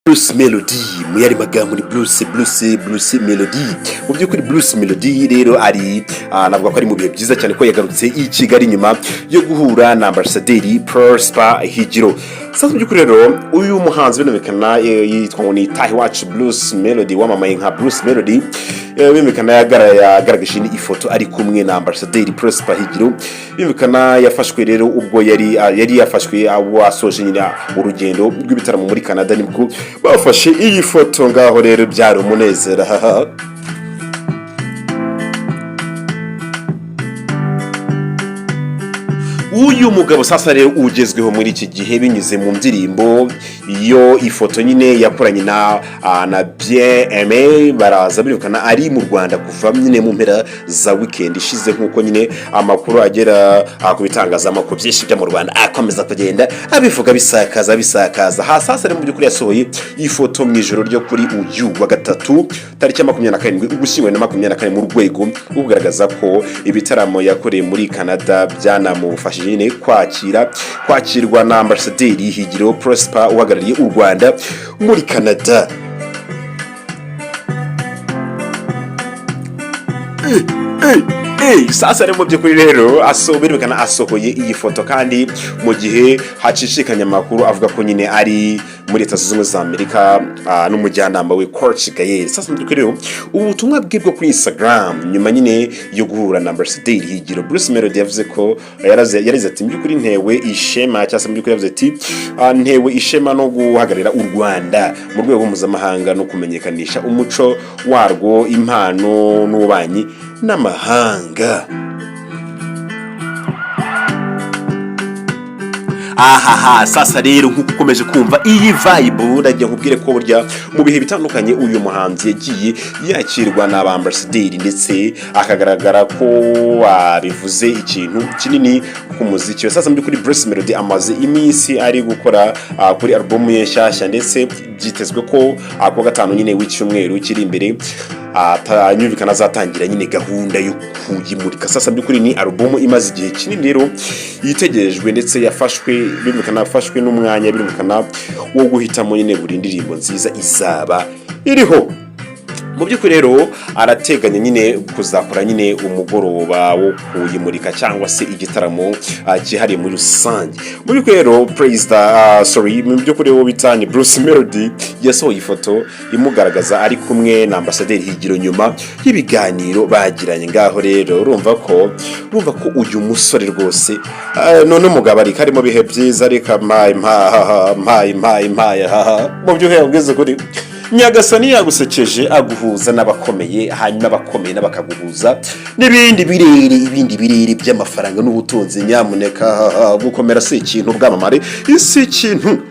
Blues Melody muyari magambo ni blues melody mu byukuri blues melody rero ari navuga ko ari mu bihe byiza cyane ko yagarutse i Kigali nyuma yo guhura na Ambasaderi Prosper Higiro. Sasa mu byukuri rero uyu muhanzi binomekana yitwa ngo ni Tahiwacu Blues Melody wamamaye nka Blues Melody bimekana yagaragaje ni ifoto ari kumwe na Ambasaderi Prosper Higiro. Bimekana yafashwe rero ubwo yari yafashwe asoje nyina urugendo rw'ibitaramo muri Canada nibwo bafashe iyi foto ngaho rero byari umunezero. Uyu mugabo sasa rero ugezweho muri iki gihe binyuze mu ndirimbo iyo ifoto nyine yakoranye na Bien baraza birukana ari mu Rwanda kuva nyine mu mpera za weekend ishize nkuko nyine amakuru agera ku bitangazamakuru byinshi byo mu Rwanda akomeza kugenda abivuga bisakaza sasa rero mu byukuri yasohoye ifoto mu ijoro ryo kuri uyu wa gatatu tariki ya 27 ugushyingo na 24 mu rwego ugaragaza ko ibitaramo yakoreye muri Canada byanamufashije nyine kwakirwa na Ambasaderi Higiro Prosper uhagarariye u Rwanda muri Canada. Sasa rero mu byukuri rero asoberekana asohoye iyi foto kandi mu gihe hacishikanya amakuru avuga ko nyine ari muri Leta Zunze Ubumwe za Amerika n'umujyanama we Portugal. Sasa mu byukuri rero ubutumwa bwe bwo kuri Instagram nyuma nyine yo guhura na Ambasaderi Higiro Blues Melody yavuze ko yarize ati mu byukuri ntewe ishema cyangwa mu byukuri yavuze ati ntewe ishema no guhagarira u Rwanda mu rwego mpuzamahanga no kumenyekanisha umuco warwo impano n'ububanyi n'amahanga. Sasa rero nkuko ukomeje kumva iyi vibe ndagiye nkubwire ko burya mu bihe bitandukanye uyu muhanzi yagiye yakirwa na Ambasaderi ndetse akagaragara ko bivuze ikintu kinini ku muziki. Sasa muri kuri Blues Melody amaze iminsi ari gukora kuri album ye nshyashya ndetse byitezwe ko ako gatanu nyine w'icyumweru kiri imbere atanyumvikana azatangira nyine gahunda yo kuyimurika. Sasa byukuri ni album imaze igihe kinini rero yitegerejwe ndetse yafashwe n'umwanya birumvikana wo guhitamo nyine buri ndirimbo nziza izaba iriho. Mu byukuri rero arateganya nyine kuzakora nyine umugoroba wo kuyimurika cyangwa se igitaramo cyihariye muri rusange. Mu byukuri rero mu byukuri rero bitanye Blues Melody yasohoye ifoto imugaragaza ari kumwe na Ambasaderi Higiro nyuma y'ibiganiro bagiranye ngaho rero urumva ko uyu musore rwose none umugabo ari karimo bihe byiza reka mpaye mu byukuri yabwize kuri Nyagasani yagusekeje aguhuza n'abakomeye hanyuma abakomeye n'abakaguhuza n'ibindi birere by'amafaranga n'ubutunzi. Nyamuneka gukomera si ikintu bwamamare isi ikintu.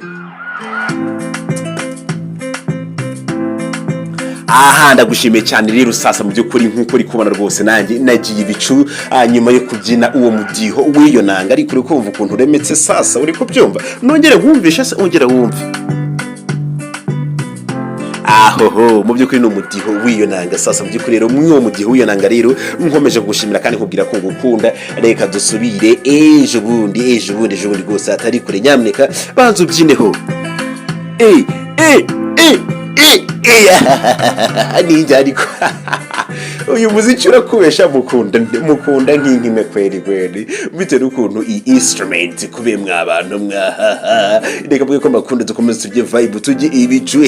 Ndagushimiye cyane rero sasa mu byukuri nkuko uri kubona rwose nanjye nagiye ibicu nyuma yo kubyina uwo mudiho w'iyo nanga ariko uri kumva ukuntu uremetse sasa uri kubyumva nongere wumvisha se ongera wumve. Mu byukuri no mudiho w'iyo nanga. Sasa mu byukuri rero mwo mudiho w'iyo nanga rero nkomeje gushimira kandi kubwira ko ngukunda. Reka dusubire ejo bundi rwose atari kure. Nyamuneka banza ubyineho. Ninjye ariko uyu muziki urakubesha mukunda nk'inkime kweri bitewe ukuntu iyi instrument kube mwabantu reka bwe ko makunda dukomeze tujye vibe tujye ibicu